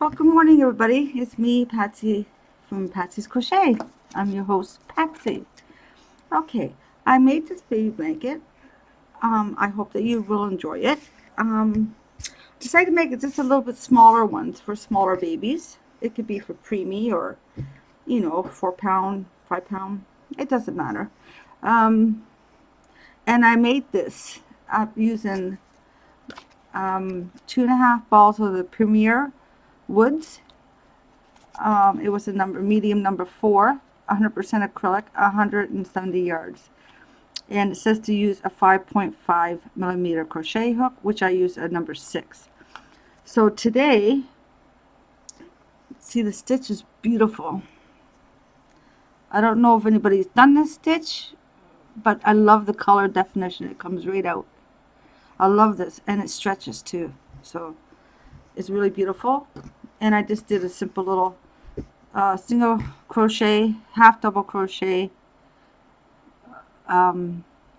Well, good morning, everybody. It's me, Patsy, from Patsy's Crochet. I'm your host, Patsy. Okay, I made this baby blanket. I hope that you will enjoy it. Decided to make it just a little bit smaller ones for smaller babies. It could be for preemie or, 4 pound, 5 pound. It doesn't matter. Um, and I made this using 2.5 balls of the Premier Woods. It was a medium number 4, 100% acrylic, 170 yards. And it says to use a 5.5 millimeter crochet hook, which I use a number 6. So today, see, the stitch is beautiful. I don't know if anybody's done this stitch, but I love the color definition. It comes right out. I love this, and it stretches too. So it's really beautiful. And I just did a simple little single crochet, half double crochet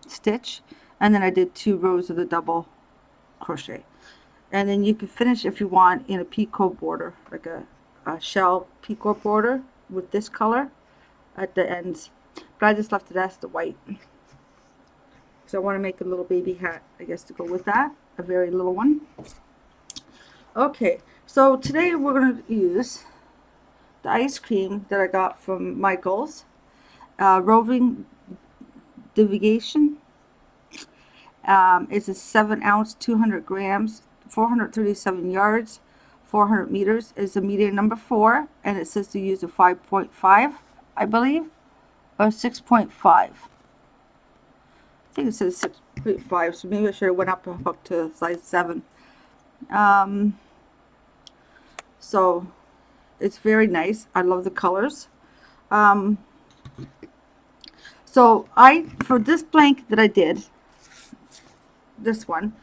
stitch, and then I did 2 rows of the double crochet. And then you can finish if you want in a picot border, like a shell picot border with this color at the ends. But I just left it as the white. So I want to make a little baby hat, I guess, to go with that, a very little one. Okay, so today we're going to use the ice cream that I got from Michael's, Roving Divigation. It's a 7-ounce, 200 grams, 437 yards, 400 meters. It's a medium number 4, and it says to use a 5.5, I believe, or 6.5. I think it says 6.5, so maybe I should have went up a hook to size 7. So it's very nice. I love the colors. So for this blanket that I did, this one,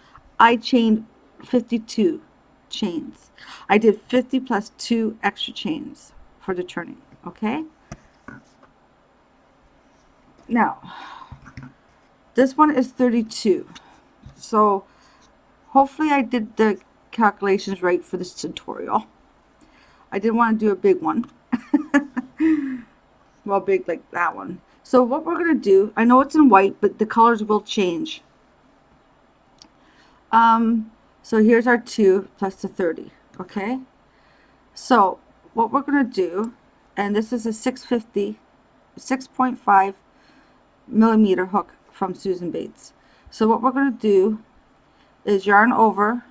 I chained 52 chains. I did 50 plus 2 extra chains for the turning. Okay, now this one is 32, so hopefully I did the calculations right for this tutorial. I didn't want to do a big one. Well, big like that one. So what we're going to do, I know it's in white, but the colors will change. So here's our 2 plus the 30, okay? So what we're going to do, and this is a 6.5 millimeter hook from Susan Bates. So what we're going to do is yarn over.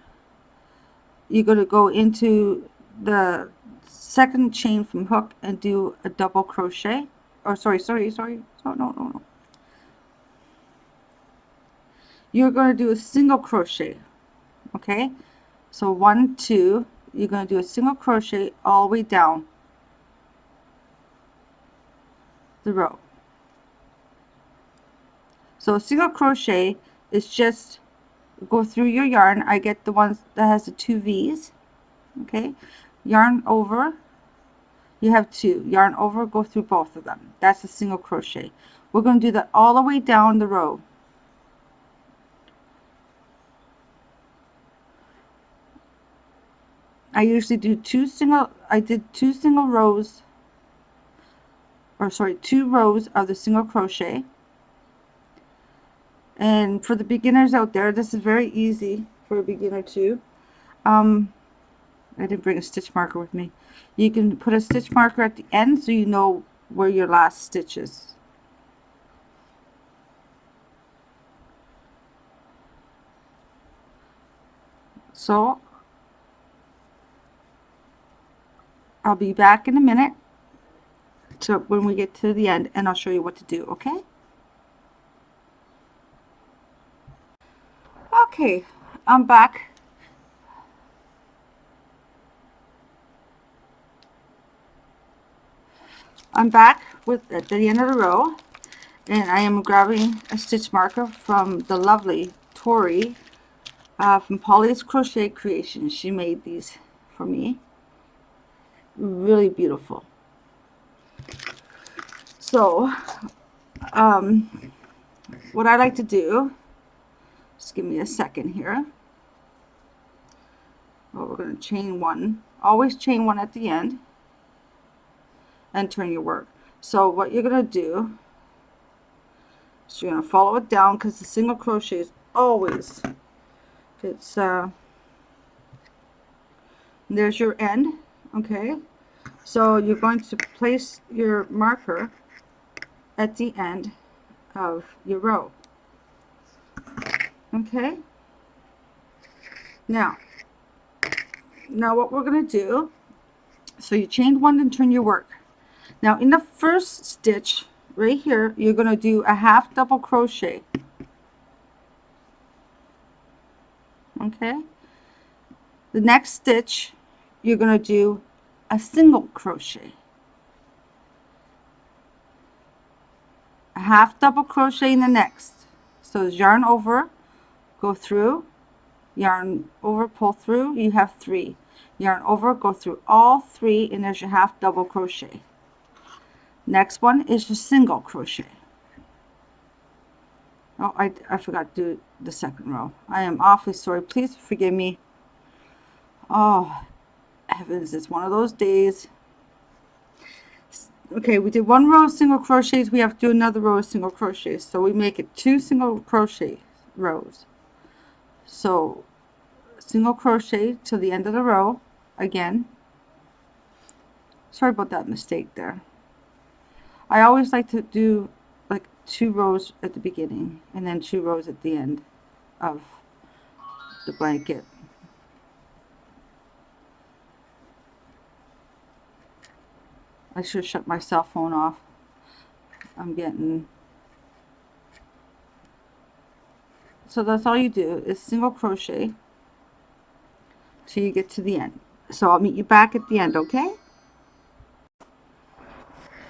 You're going to go into the second chain from hook and do a double crochet. Or sorry. No. You're going to do a single crochet. Okay? So 1, 2, you're going to do a single crochet all the way down the row. So a single crochet is just go through your yarn. I get the ones that has the 2 V's. Okay? Yarn over. You have 2. Yarn over, go through both of them. That's a single crochet. We're going to do that all the way down the row. I usually do 2 single rows, or sorry, 2 rows of the single crochet. And for the beginners out there, this is very easy for a beginner too. I didn't bring a stitch marker with me. You can put a stitch marker at the end so you know where your last stitch is. So I'll be back in a minute to when we get to the end, and I'll show you what to do, okay? Okay, I'm back. I'm back at the end of the row, and I am grabbing a stitch marker from the lovely Tori from Polly's Crochet Creations. She made these for me. Really beautiful. So, what I like to do, just give me a second here. Well, we're going to chain one. Always chain one at the end and turn your work. So what you're going to do is you're going to follow it down, because the single crochet is always, it's there's your end. Okay, so you're going to place your marker at the end of your row. Okay, now what we're going to do, so you chained one and turn your work. Now in the first stitch right here, you're going to do a half double crochet. Okay, the next stitch you're going to do a single crochet, a half double crochet in the next. So yarn over, go through, yarn over, pull through, you have 3. Yarn over, go through all 3, and there's your half double crochet. Next one is your single crochet. Oh, I forgot to do the second row. I am awfully sorry. Please forgive me. Oh, heavens, it's one of those days. Okay, we did 1 row of single crochets. We have to do another row of single crochets. So we make it 2 single crochet rows. So single crochet till the end of the row again. Sorry about that mistake there. I always like to do like 2 rows at the beginning and then 2 rows at the end of the blanket. I should shut my cell phone off. I'm getting... So that's all you do is single crochet till you get to the end. So I'll meet you back at the end, okay?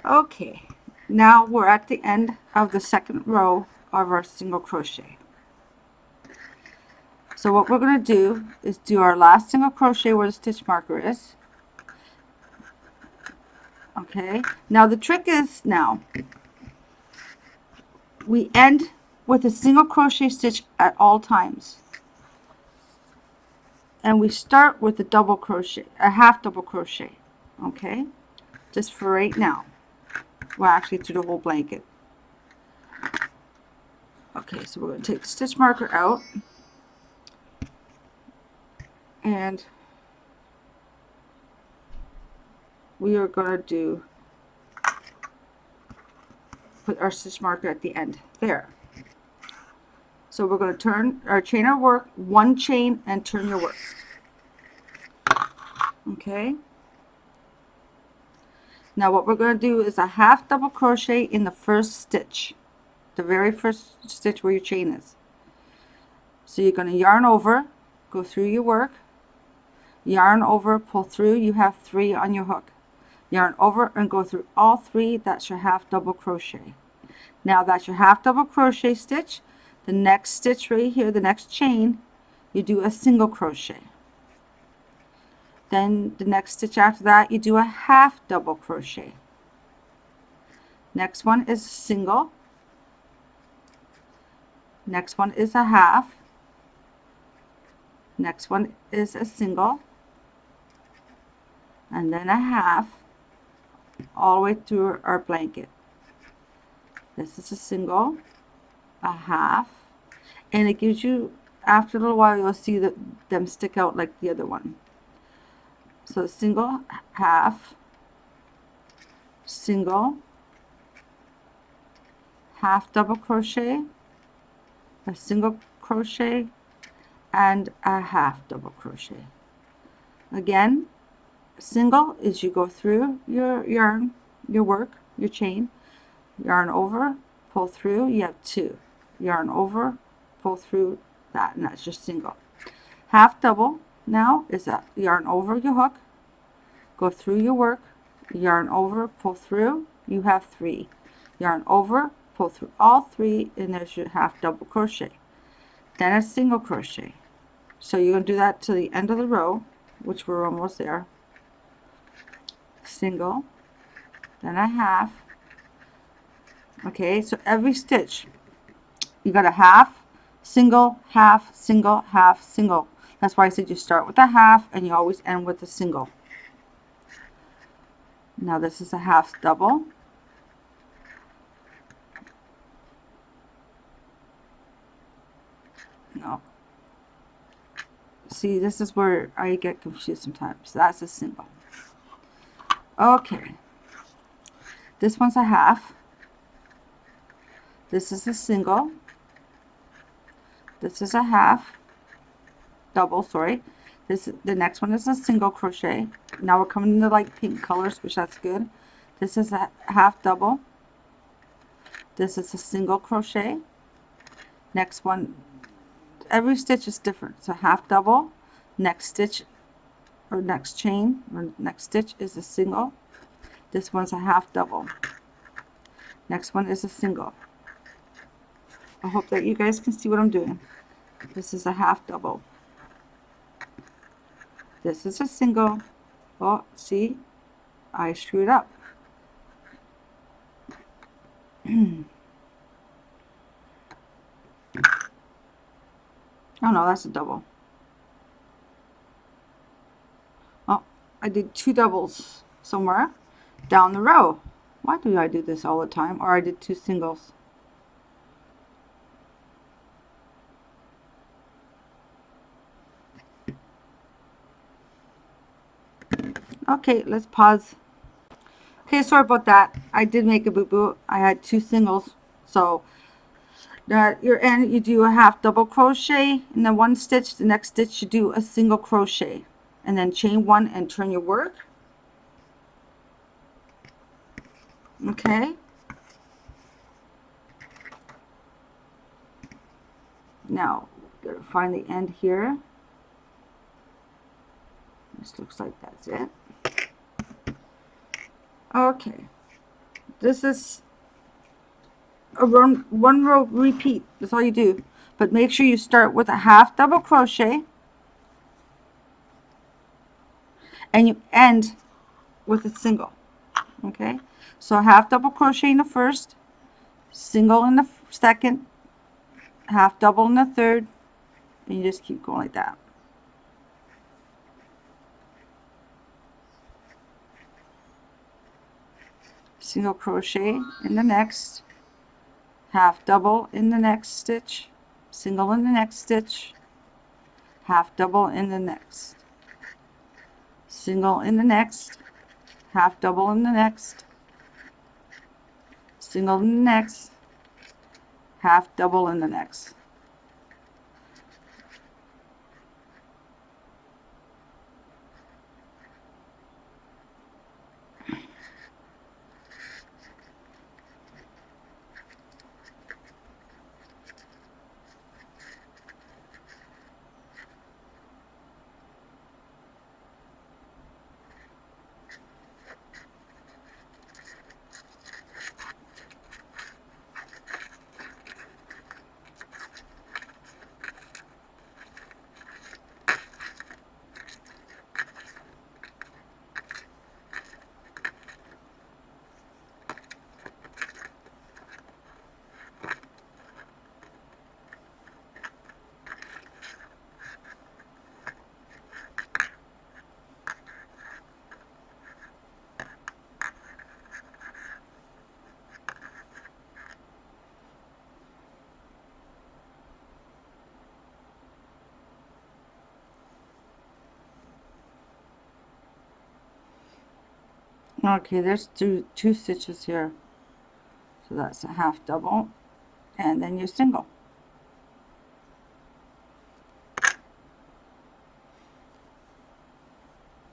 Okay, now we're at the end of the second row of our single crochet. So what we're going to do is do our last single crochet where the stitch marker is. Okay, now the trick is, now we end with a single crochet stitch at all times, and we start with a double crochet, a half double crochet. Okay, just for right now. Well, actually through the whole blanket. Okay, so we're going to take the stitch marker out, and we are going to put our stitch marker at the end there. So we're going to turn our chain our work, 1 chain, and turn your work. Okay, now what we're going to do is a half double crochet in the first stitch, the very first stitch where your chain is. So you're going to yarn over, go through your work, yarn over, pull through, you have 3 on your hook, yarn over and go through all 3. That's your half double crochet. Now that's your half double crochet stitch. The next stitch right here, the next chain, you do a single crochet. Then the next stitch after that, you do a half double crochet. Next one is a single. Next one is a half. Next one is a single. And then a half, all the way through our blanket. This is a single, a half, and it gives you, after a little while, you'll see that them stick out like the other one. So single, half, single, half double crochet, a single crochet, and a half double crochet. Again, single is you go through your yarn, your work, your chain, yarn over, pull through, you have 2. Yarn over, pull through that, and that's just single. Half double now is a yarn over your hook, go through your work, yarn over, pull through, you have 3. Yarn over, pull through all 3, and there's your half double crochet. Then a single crochet. So you're going to do that to the end of the row, which we're almost there. Single, then a half. Okay, so every stitch you got a half, single, half, single, half, single. That's why I said you start with a half and you always end with a single. Now this is a half double. No. See, this is where I get confused sometimes. That's a single. Okay. This one's a half. This is a single. This is a half. Double, sorry. The next one is a single crochet. Now we're coming into like pink colors, which that's good. This is a half double. This is a single crochet. Next one, every stitch is different. So half double, next stitch or next chain or next stitch is a single. This one's a half double. Next one is a single. I hope that you guys can see what I'm doing. This is a half double. This is a single. Oh, see, I screwed up. Oh no, that's a double. Oh, I did two doubles somewhere down the row. Why do I do this all the time? Or I did two singles. Okay, let's pause. Okay, sorry about that. I did make a boo-boo. I had two singles. So at your end, you do a half double crochet in the one stitch. The next stitch, you do a single crochet. And then chain one and turn your work. Okay. Now, gotta find the end here. This looks like that's it. Okay. This is a one row repeat. That's all you do. But make sure you start with a half double crochet and you end with a single. Okay, so half double crochet in the first, single in the second, half double in the third, and you just keep going like that. Single crochet in the next, half double in the next stitch, single in the next stitch, half double in the next, single in the next, half double in the next, single in the next, half double in the next. Okay, there's two stitches here. So that's a half double, and then your single.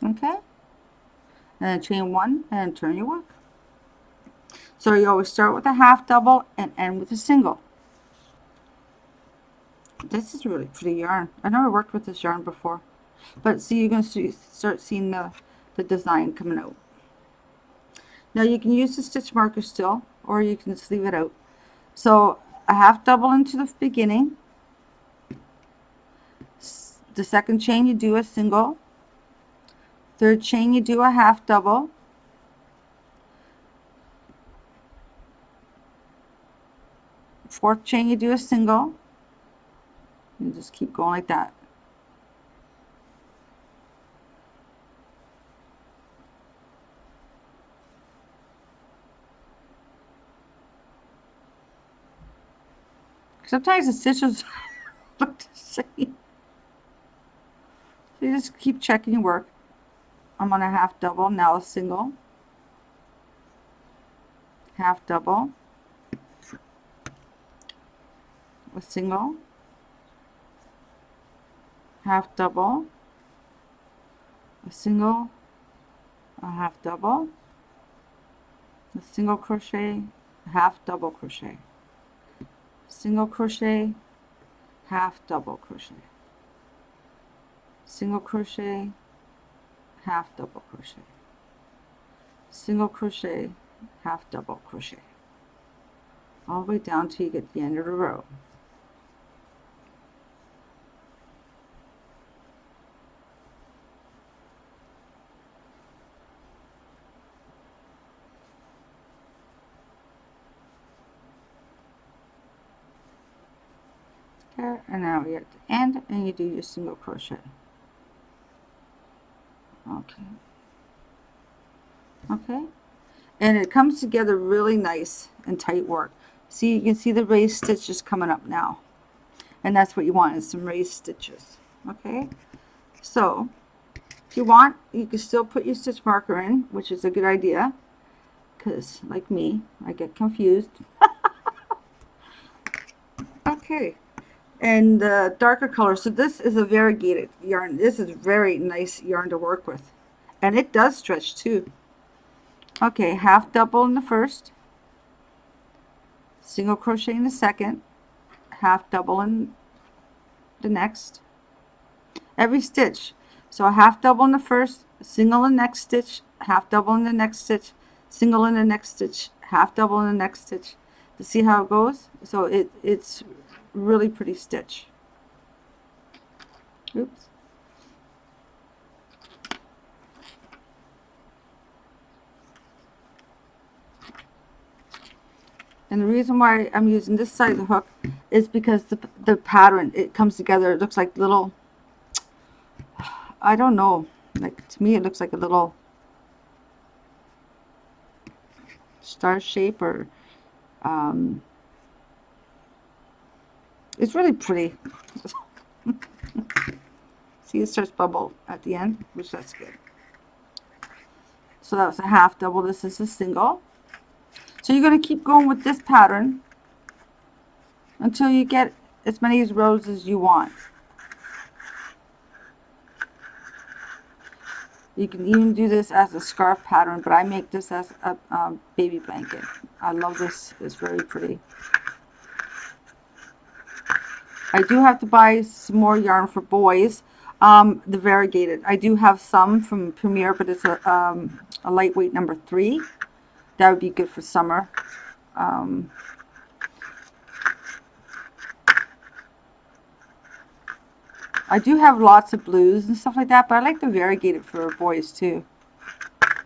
Okay, and then chain one and turn your work. So you always start with a half double and end with a single. This is really pretty yarn. I never worked with this yarn before, but see, you're going to start seeing the design coming out. Now you can use the stitch marker still, or you can just leave it out. So a half double into the beginning. The second chain you do a single. Third chain you do a half double. Fourth chain you do a single. You just keep going like that. Sometimes the stitches look the same. So you just keep checking your work. I'm on a half double, now a single, half double, a single, half double, a single, a half double, a single crochet, half double crochet, single crochet, half double crochet, single crochet, half double crochet, single crochet, half double crochet, all the way down till you get to the end of the row. There, and now you're at the end, and you do your single crochet. Okay. Okay. And it comes together really nice and tight work. See, you can see the raised stitches coming up now. And that's what you want, is some raised stitches. Okay. So, if you want, you can still put your stitch marker in, which is a good idea. Because, like me, I get confused. Okay. And the darker color. So this is a variegated yarn. This is very nice yarn to work with. And it does stretch too. Okay, half double in the first, single crochet in the second, half double in the next. Every stitch. So a half double in the first, single in the next stitch, half double in the next stitch, single in the next stitch, half double in the next stitch. To see how it goes? So it's really pretty stitch. Oops. And the reason why I'm using this side of the hook is because the pattern, it comes together. It looks like little, I don't know, like to me it looks like a little star shape, or it's really pretty. See, it starts bubble at the end, which that's good. So that was a half double. This is a single. So you're going to keep going with this pattern until you get as many rows as you want. You can even do this as a scarf pattern, but I make this as a baby blanket. I love this. It's very pretty. I do have to buy some more yarn for boys. The variegated. I do have some from Premier, but it's a lightweight number 3. That would be good for summer. I do have lots of blues and stuff like that, but I like the variegated for boys too. But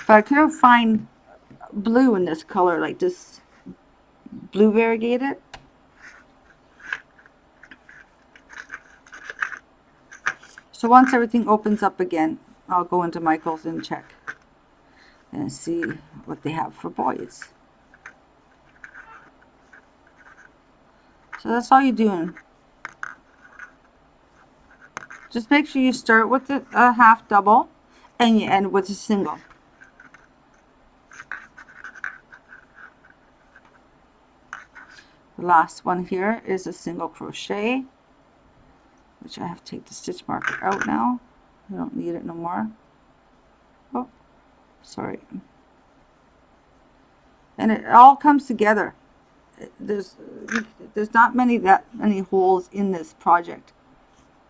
I couldn't find blue in this color, like this blue variegated. So once everything opens up again, I'll go into Michael's and check and see what they have for boys. So that's all you're doing. Just make sure you start with a half double and you end with a single. The last one here is a single crochet, which I have to take the stitch marker out now. I don't need it no more. Oh, sorry. And it all comes together. There's not that many holes in this project.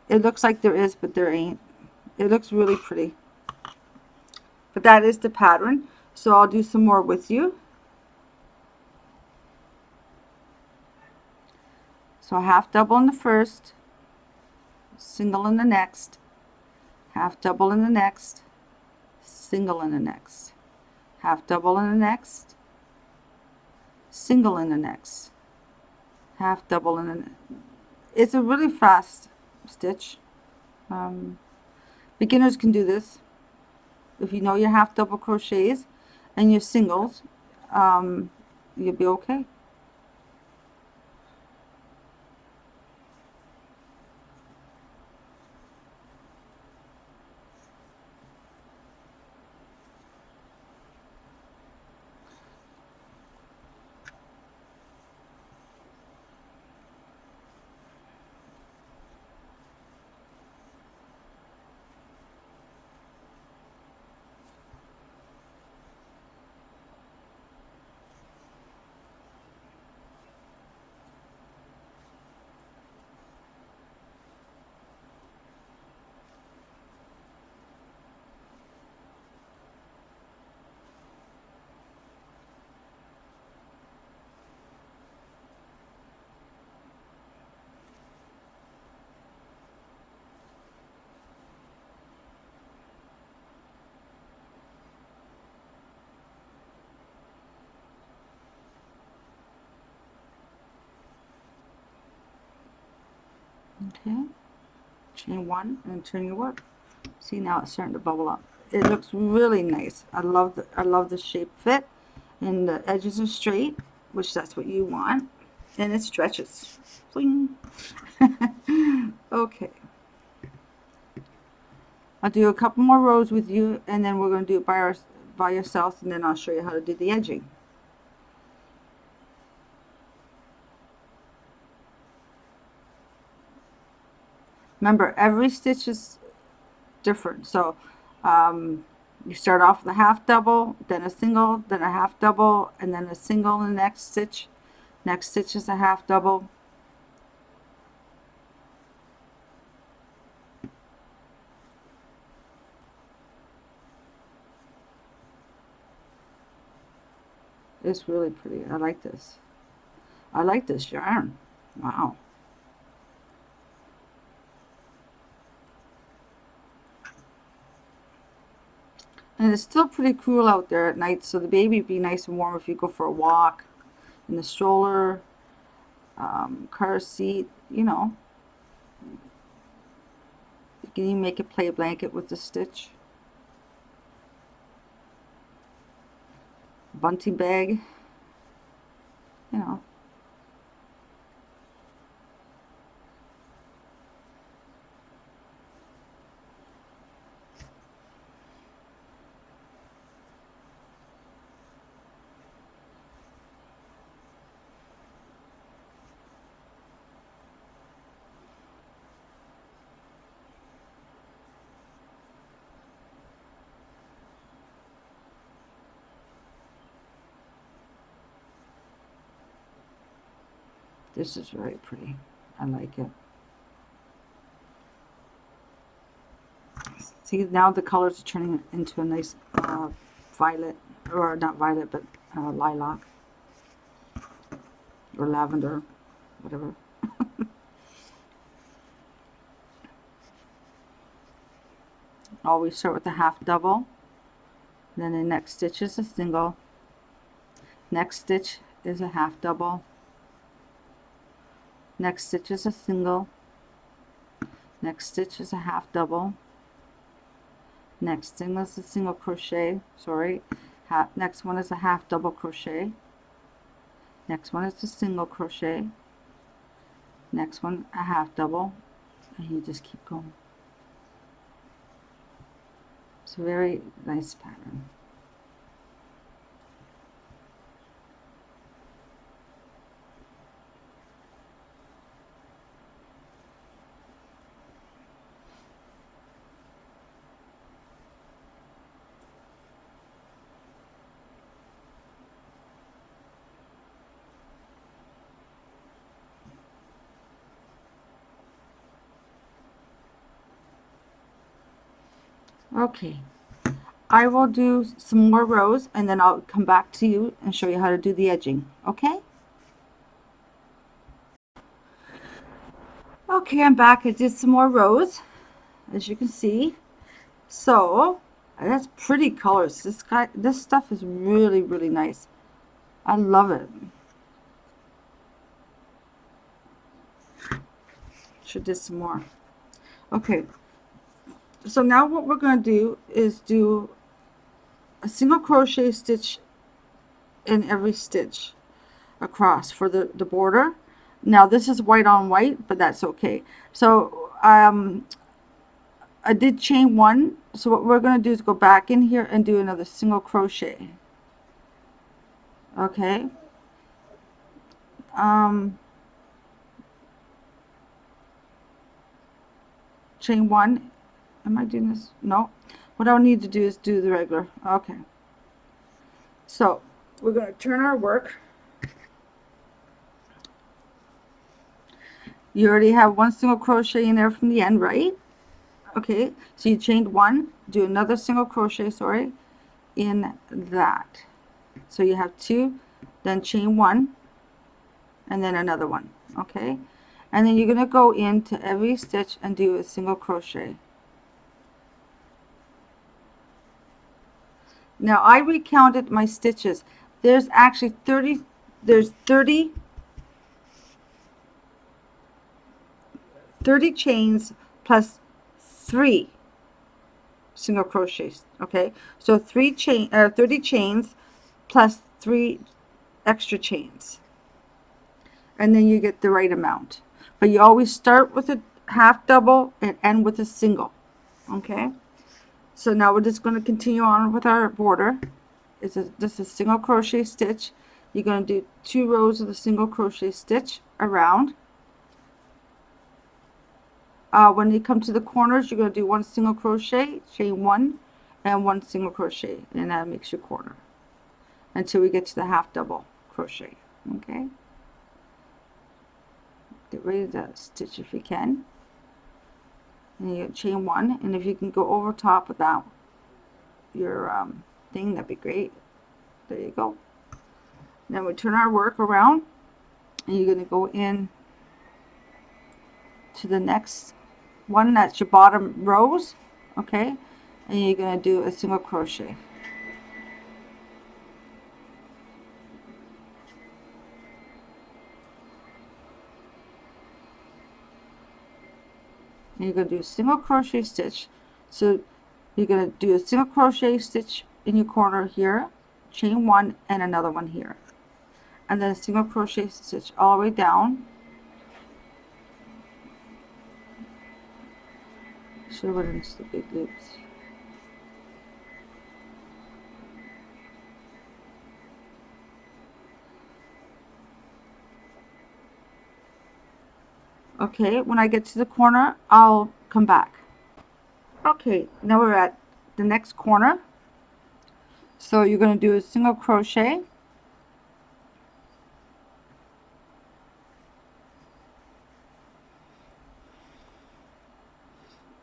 It looks like there is, but there ain't. It looks really pretty. But that is the pattern. So I'll do some more with you. So half double in the first, single in the next, half double in the next, single in the next, half double in the next, single in the next, half double in the next. It's a really fast stitch. Beginners can do this. If you know your half double crochets and your singles, you'll be okay. Okay, chain one and turn your work. See, now it's starting to bubble up. It looks really nice. I love the shape fit, and the edges are straight, which that's what you want, and it stretches. Fling. Okay, I'll do a couple more rows with you, and then we're going to do it by yourself, and then I'll show you how to do the edging. Remember, every stitch is different. So you start off with a half double, then a single, then a half double, and then a single in the next stitch. Next stitch is a half double. It's really pretty. I like this. I like this yarn. Wow. And it's still pretty cool out there at night, so the baby would be nice and warm if you go for a walk in the stroller, car seat, you know. You can even make a play blanket with the stitch. Bunting bag, you know. This is very pretty. I like it. See, now the colors are turning into a nice violet, or not violet, but lilac, or lavender, whatever. Always start with a half double, then the next stitch is a single, next stitch is a half double, next stitch is a single, next stitch is a half double, next single is a single crochet, sorry, next one is a half double crochet, next one is a single crochet, next one a half double, and you just keep going. It's a very nice pattern. Okay, I will do some more rows and then I'll come back to you and show you how to do the edging, okay? Okay, I'm back. I did some more rows, as you can see. So, that's pretty colors. This stuff is really, really nice. I love it. Should do some more. Okay, so now what we're going to do is do a single crochet stitch in every stitch across for the border. Now this is white on white, but that's okay. So I did chain one, so what we're going to do is go back in here and do another single crochet. Okay, chain one. Am I doing this? No. What I need to do is do the regular. Okay, so we're going to turn our work. You already have one single crochet in there from the end, right? Okay, so you chained one, do another single crochet, sorry, in that. So you have two, then chain one, and then another one, okay? And then you're going to go into every stitch and do a single crochet. Now I recounted my stitches. There's actually 30 30 chains plus 3 single crochets. Okay, so 30 chains plus 3 extra chains, and then you get the right amount. But you always start with a half double and end with a single. Okay, so now we're just going to continue on with our border. It's just a single crochet stitch. You're going to do 2 rows of the single crochet stitch around. When you come to the corners, you're going to do 1 single crochet, chain 1, and 1 single crochet, and that makes your corner until we get to the half double crochet. Okay, get ready to stitch if you can, and you chain 1, and if you can go over top without your thing, that'd be great. There you go. Then we turn our work around, and you're going to go in to the next one, that's your bottom rows. Okay, and you're going to do a single crochet. And you're going to do a single crochet stitch. So you're going to do a single crochet stitch in your corner here, chain 1, and another one here, and then a single crochet stitch all the way down. Should have went into the big loops. Okay, when I get to the corner, I'll come back. Okay, now we're at the next corner. So you're going to do a single crochet.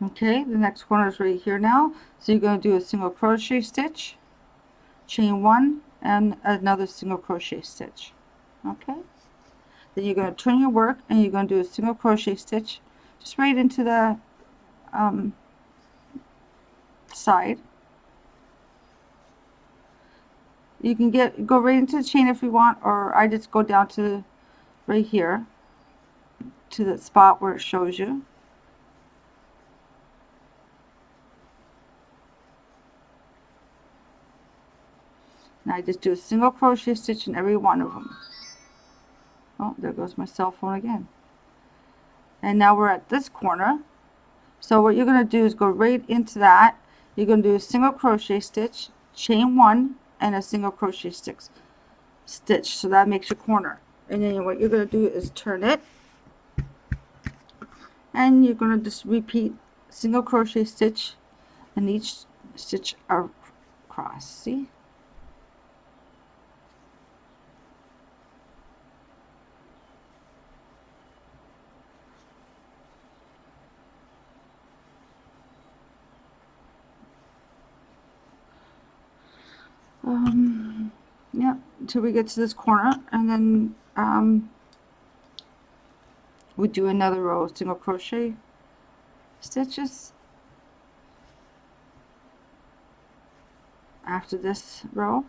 Okay, the next corner is right here now. So you're going to do a single crochet stitch, chain 1, and another single crochet stitch. Okay, then you're going to turn your work, and you're going to do a single crochet stitch just right into the side. You can go right into the chain if you want, or I just go down to right here to the spot where it shows you. And I just do a single crochet stitch in every one of them. Oh, there goes my cell phone again. And now we're at this corner. So what you're going to do is go right into that. You're going to do a single crochet stitch, chain 1, and a single crochet stitch. So that makes your corner. And then what you're going to do is turn it, and you're going to just repeat single crochet stitch in each stitch across. See? Yeah, until we get to this corner, and then we do another row of single crochet stitches after this row.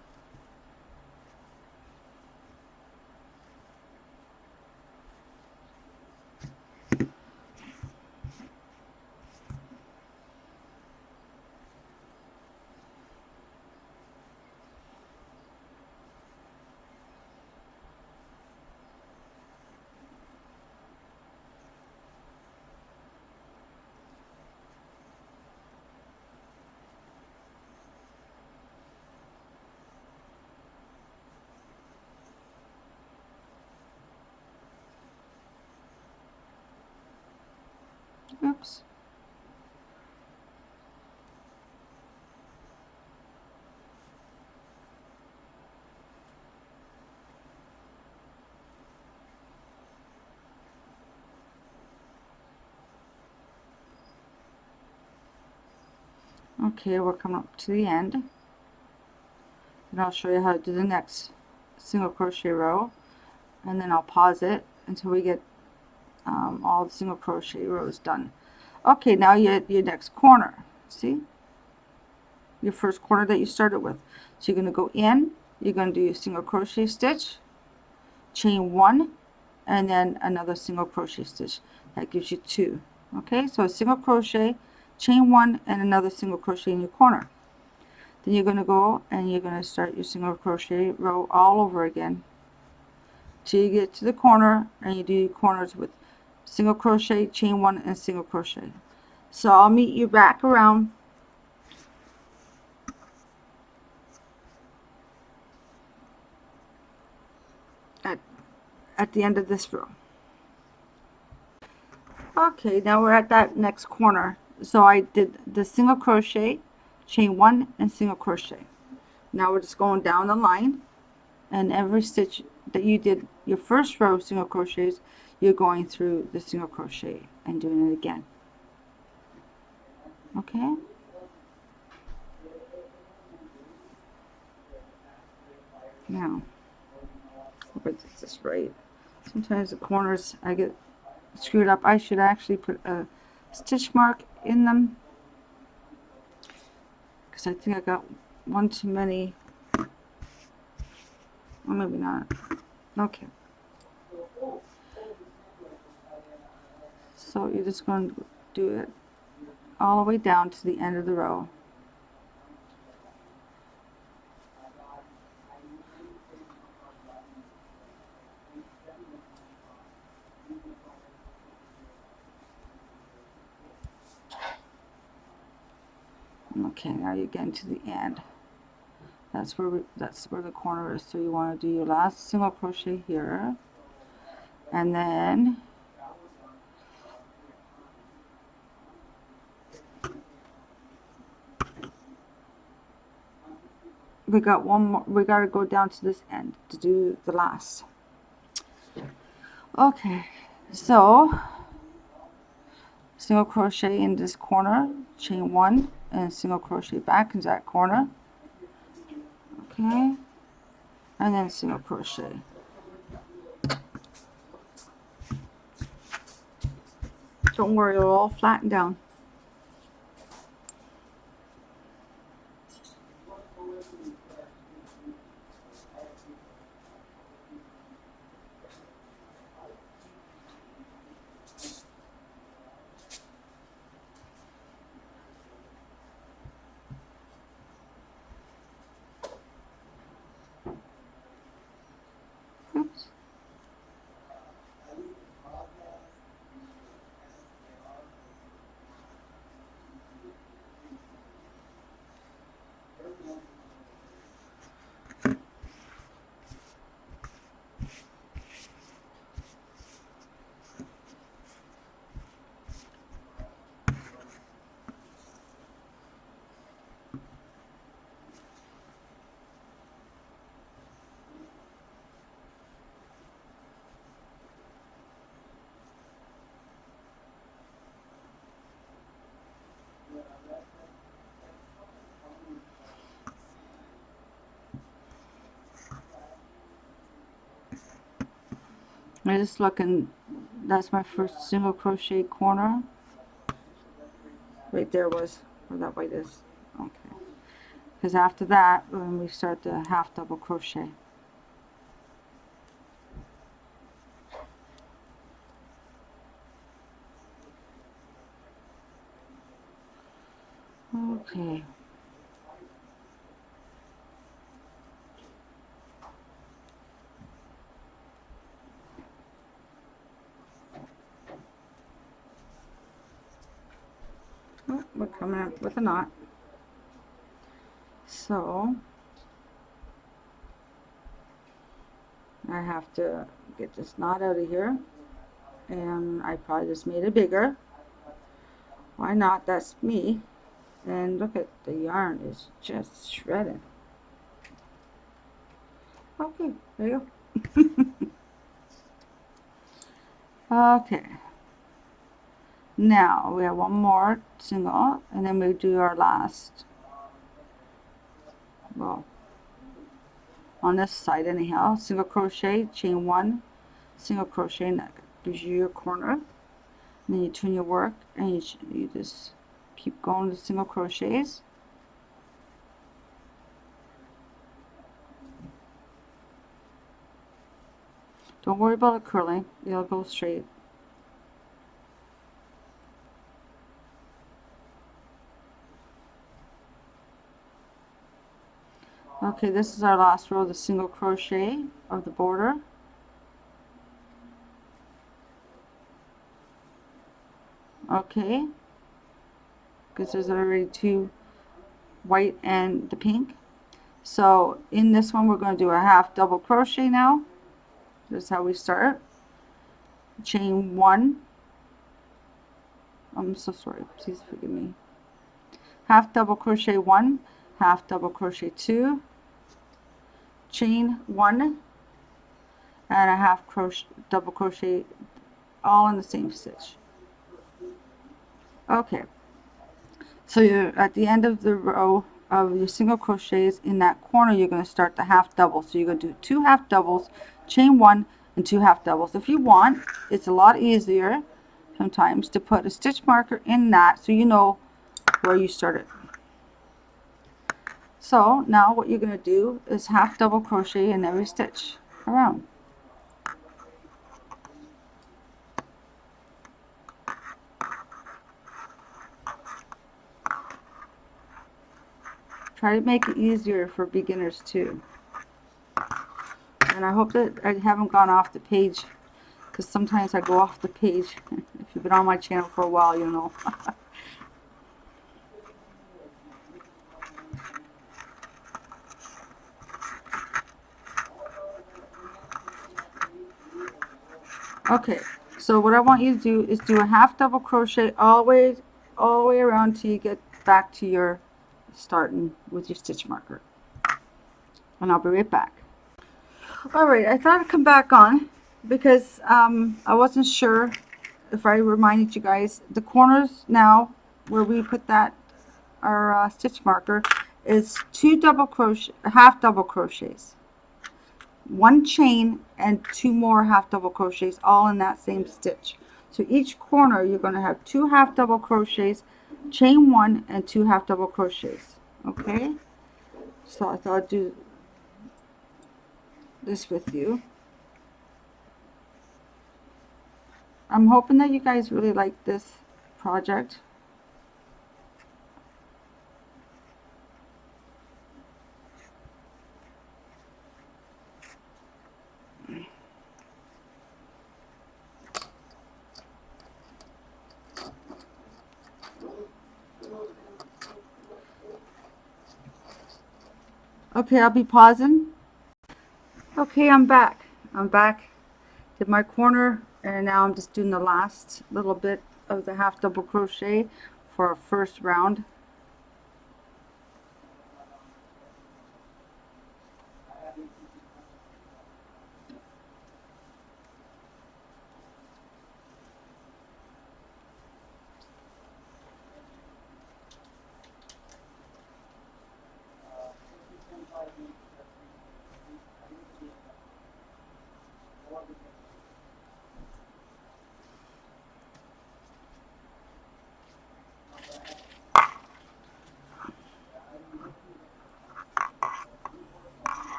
Oops. Okay, we're coming up to the end, and I'll show you how to do the next single crochet row, and then I'll pause it until we get all the single crochet rows done. Okay, now you're at your next corner. See? Your first corner that you started with. So you're going to go in, you're going to do a single crochet stitch, chain 1, and then another single crochet stitch. That gives you 2. Okay, so a single crochet, chain 1, and another single crochet in your corner. Then you're going to go and you're going to start your single crochet row all over again till you get to the corner, and you do your corners with single crochet, chain 1, and single crochet. So I'll meet you back around at the end of this row. Okay, now we're at that next corner. So I did the single crochet, chain 1, and single crochet. Now we're just going down the line, and every stitch that you did your first row of single crochets, you're going through the single crochet and doing it again. Okay? Now, hope I did this right. Sometimes the corners I get screwed up. I should actually put a stitch mark in them, because I think I got one too many. Or maybe not. Okay. So you're just going to do it all the way down to the end of the row. Okay, now you're getting to the end. That's where the corner is. So you want to do your last single crochet here, and then we got one more. We got to go down to this end to do the last. Okay, so single crochet in this corner, chain 1, and single crochet back into that corner. Okay, and then single crochet. Don't worry, it'll all flatten down. Oops. I just looking. That's my first single crochet corner. Right there was where that white is. Okay. Because after that, when we start the half double crochet. Okay. Oh, we're coming up with a knot. So I have to get this knot out of here, and I probably just made it bigger. Why not? That's me. And look at the yarn is just shredding. Okay, there you go. Okay. Now we have one more single, and then we do our last. Well, on this side anyhow, single crochet, chain 1, single crochet, and that gives you your corner. And then you turn your work, and you just keep going to single crochets. Don't worry about it curling, it'll go straight. Okay, this is our last row of the single crochet of the border. Okay, because there's already two white and the pink. So in this one we're going to do a half double crochet now. This is how we start. Chain one. I'm so sorry, please forgive me. Half double crochet one, half double crochet two, chain one, and a half crochet double crochet all in the same stitch. Okay, so you're at the end of the row of your single crochets. In that corner you're going to start the half double, so you're going to do two half doubles, chain one and two half doubles. If you want, it's a lot easier sometimes to put a stitch marker in that so you know where you started. So now what you're going to do is half double crochet in every stitch around. Try to make it easier for beginners too. And I hope that I haven't gone off the page, because sometimes I go off the page. If you've been on my channel for a while, you know. Okay, so what I want you to do is do a half double crochet all the way around till you get back to your starting with your stitch marker. And I'll be right back. Alright, I thought I'd come back on because I wasn't sure if I reminded you guys. The corners now where we put that our stitch marker is two double crochet, half double crochets, one chain and two more half double crochets all in that same stitch. So each corner you're going to have two half double crochets, chain one and two half double crochets. Okay, so I thought I'd do this with you. I'm hoping that you guys really like this project. Okay, I'll be pausing. Okay, I'm back. I'm back. Did my corner, and now I'm just doing the last little bit of the half double crochet for our first round.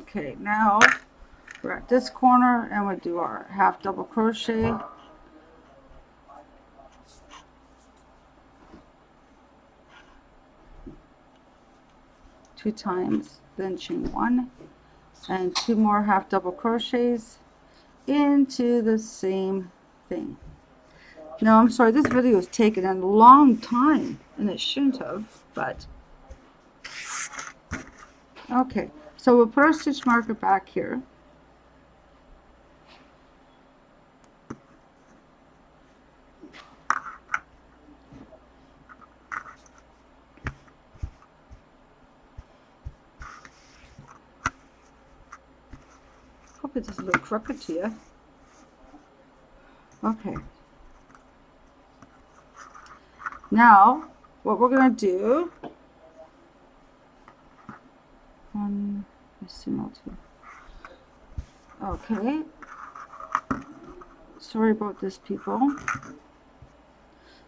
Okay, now we're at this corner and we'll do our half double crochet. Two times, then chain one and two more half double crochets into the same thing. Now I'm sorry, this video has taken a long time and it shouldn't have, but okay, so we'll put our stitch marker back here. Hope it doesn't look crooked to you. Okay. Now, what we're going to do, okay, sorry about this, people.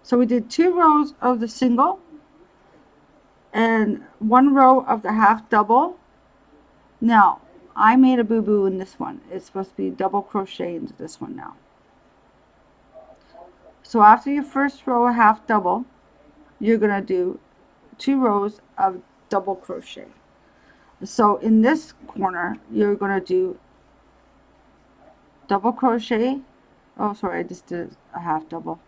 So we did two rows of the single and one row of the half double. Now, I made a boo-boo in this one. It's supposed to be double crochet into this one now. So after your first row of half double, you're going to do two rows of double crochet. So in this corner, you're going to do double crochet. Oh, sorry, I just did a half double.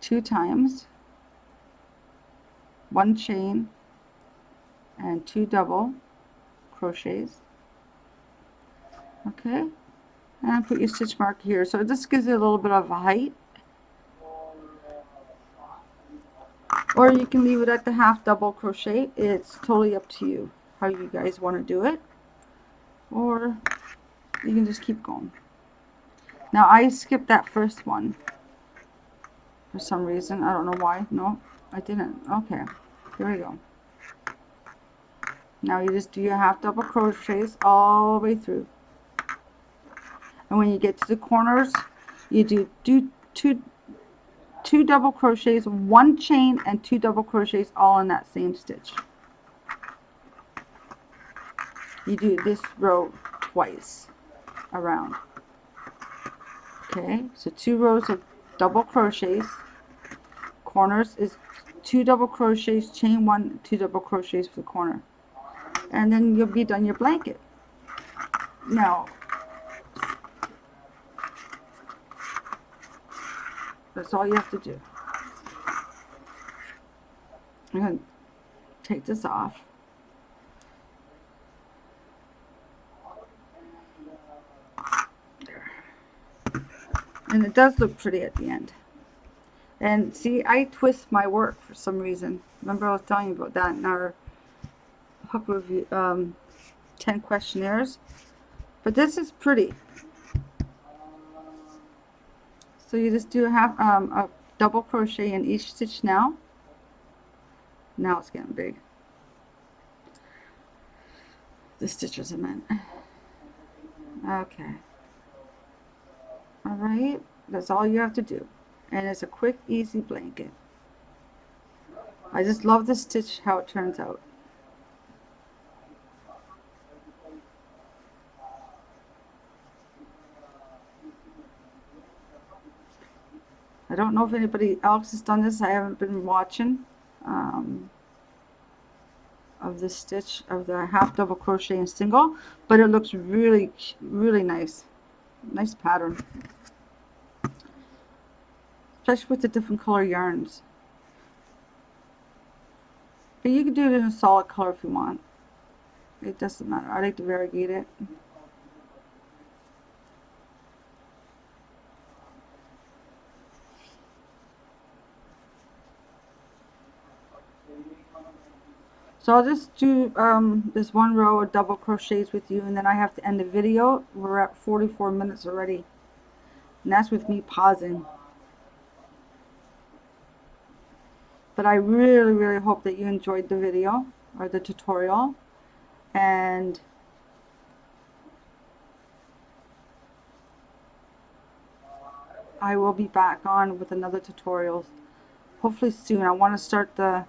Two times, one chain, and two double crochets. Okay, and put your stitch mark here. So this gives you a little bit of a height. Or you can leave it at the half double crochet. It's totally up to you how you guys want to do it. Or you can just keep going. Now I skipped that first one for some reason. I don't know why. No, I didn't. Okay, here we go. Now you just do your half double crochets all the way through. And when you get to the corners, you do two double crochets, one chain, and two double crochets all in that same stitch. You do this row twice around. Okay, so 2 rows of double crochets. Corners is 2 double crochets, chain 1, 2 double crochets for the corner. And then you'll be done your blanket. Now, that's all you have to do. I'm going to take this off. There. And it does look pretty at the end. And see, I twist my work for some reason. Remember I was telling you about that in our hook review, 10 questionnaires. But this is pretty. So you just do a double crochet in each stitch now. Now it's getting big. The stitches I meant. Okay. Alright, that's all you have to do. And it's a quick, easy blanket. I just love the stitch, how it turns out. I don't know if anybody else has done this. I haven't been watching of the stitch of the half double crochet and single, but it looks really, really nice. Nice pattern, especially with the different color yarns. But you can do it in a solid color if you want. It doesn't matter. I like to variegate it. So I'll just do this one row of double crochets with you, and then I have to end the video. We're at 44 minutes already, and that's with me pausing. But I really, really hope that you enjoyed the video or the tutorial, and I will be back on with another tutorial hopefully soon. I want to start the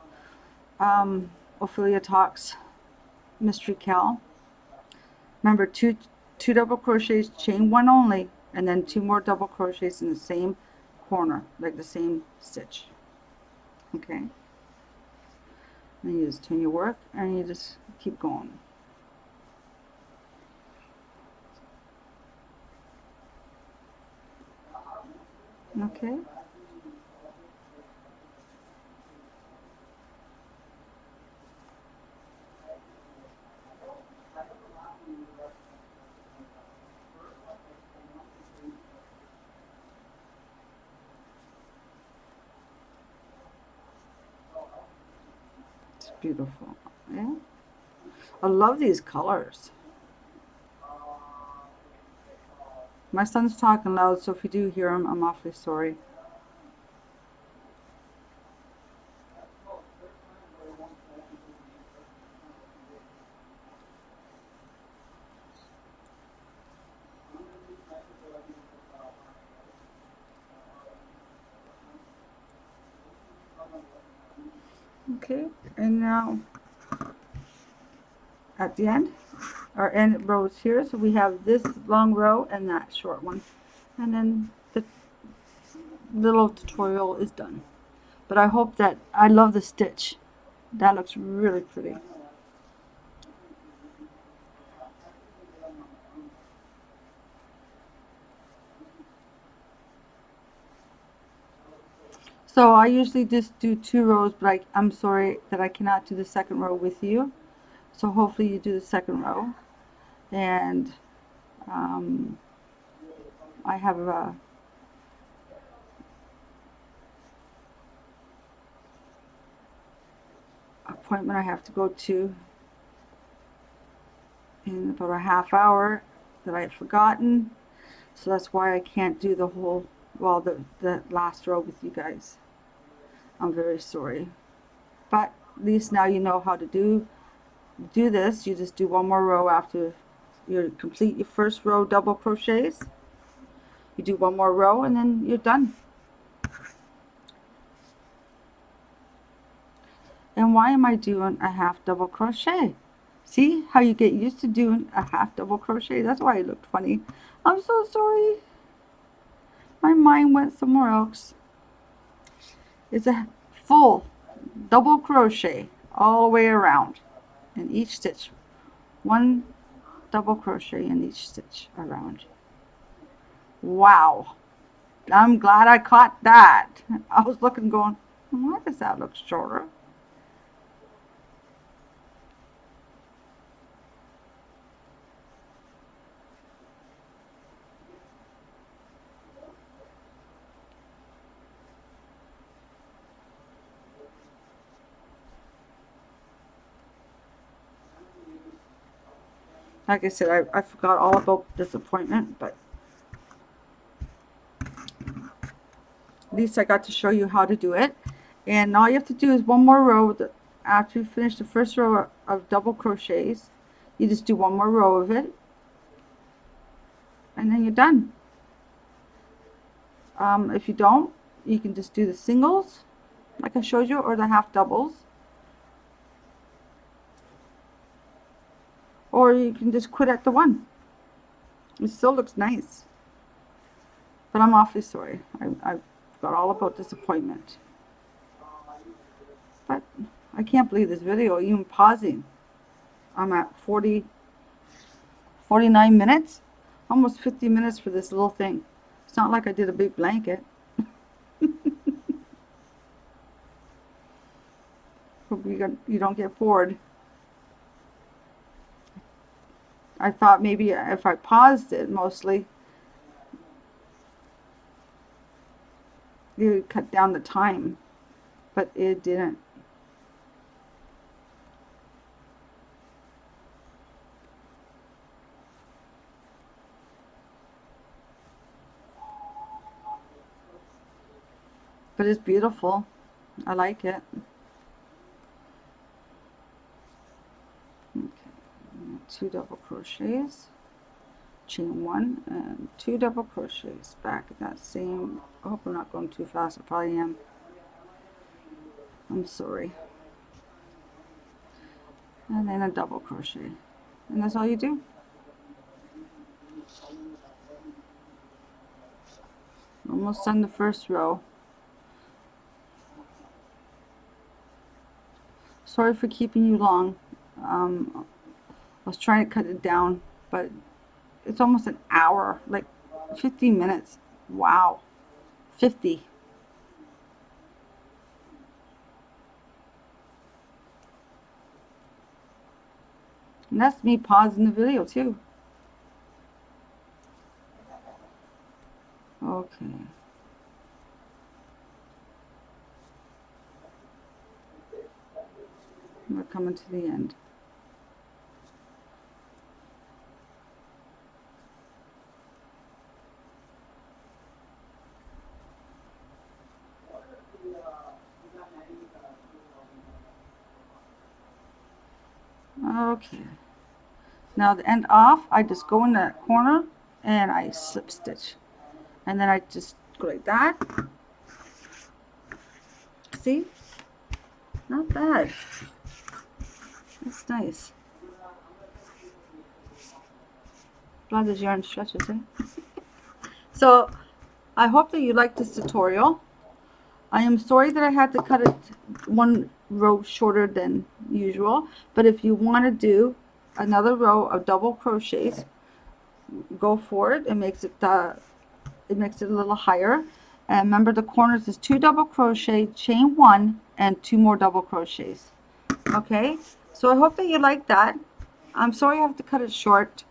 Ophelia Talks Mystery Cal. Remember, two double crochets, chain 1 only, and then 2 more double crochets in the same corner, like the same stitch. Okay. And you just turn your work and you just keep going. Okay. It's beautiful. Yeah. I love these colors. My son's talking loud, so if you do hear him, I'm awfully sorry. Okay, and now at the end, our end rows here, so we have this long row and that short one. And then the little tutorial is done. But I hope that, I love the stitch. That looks really pretty. So I usually just do 2 rows, but I'm sorry that I cannot do the second row with you. So hopefully you do the second row. And I have a appointment I have to go to in about a half hour that I've forgotten. So that's why I can't do the whole, well, the last row with you guys. I'm very sorry. But at least now you know how to do this. You just do 1 more row after you complete your first row double crochets. You do 1 more row and then you're done. And why am I doing a half double crochet? See how you get used to doing a half double crochet? That's why it looked funny. I'm so sorry. My mind went somewhere else. It's a full double crochet all the way around in each stitch. 1 double crochet in each stitch around. Wow. I'm glad I caught that. I was looking going, why does that look shorter? Like I said, I forgot all about this appointment, but at least I got to show you how to do it. And all you have to do is 1 more row. After you finish the first row of double crochets, you just do 1 more row of it, and then you're done. If you don't, you can just do the singles, like I showed you, or the half doubles. Or you can just quit at the 1. It still looks nice. But I'm awfully sorry. I forgot all about this appointment. But I can't believe this video, even pausing. I'm at 49 minutes. Almost 50 minutes for this little thing. It's not like I did a big blanket. Hope you don't get bored. I thought maybe if I paused it mostly, it would cut down the time. But it didn't. But it's beautiful. I like it. Okay. 2 double crochets, chain 1 and 2 double crochets back in that same, I hope I'm not going too fast. I probably am. I'm sorry. And then a double crochet, and that's all you do. Almost done the first row. Sorry for keeping you long. I was trying to cut it down, but it's almost an hour, like 15 minutes. Wow. 50. And that's me pausing the video too. Okay. We're coming to the end. Okay. Now the end off, I just go in that corner and I slip stitch. And then I just go like that. See? Not bad. That's nice. Glad this yarn stretches, eh? So I hope that you liked this tutorial. I am sorry that I had to cut it one row shorter than usual, but if you want to do another row of double crochets, go for it. It makes it a little higher. And remember, the corners is 2 double crochet, chain 1, and 2 more double crochets. Okay, so I hope that you like that. I'm sorry I have to cut it short.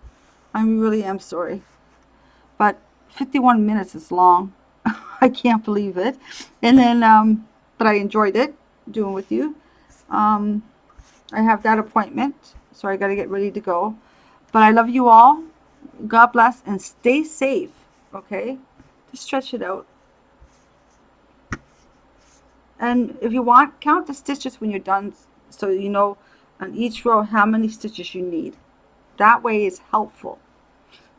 I really am sorry, but 51 minutes is long. I can't believe it. And then, but I enjoyed it doing with you. I have that appointment, so I got to get ready to go. But I love you all. God bless and stay safe. Okay, just stretch it out. And if you want, count the stitches when you're done, so you know on each row how many stitches you need. That way is helpful.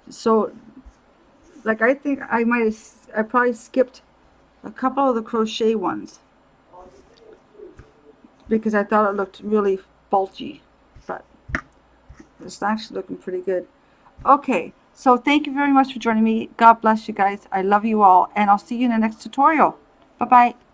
So, like, I think I probably skipped a couple of the crochet ones because I thought it looked really bulgy, but it's actually looking pretty good. Okay, so thank you very much for joining me. God bless you guys. I love you all, and I'll see you in the next tutorial. Bye bye.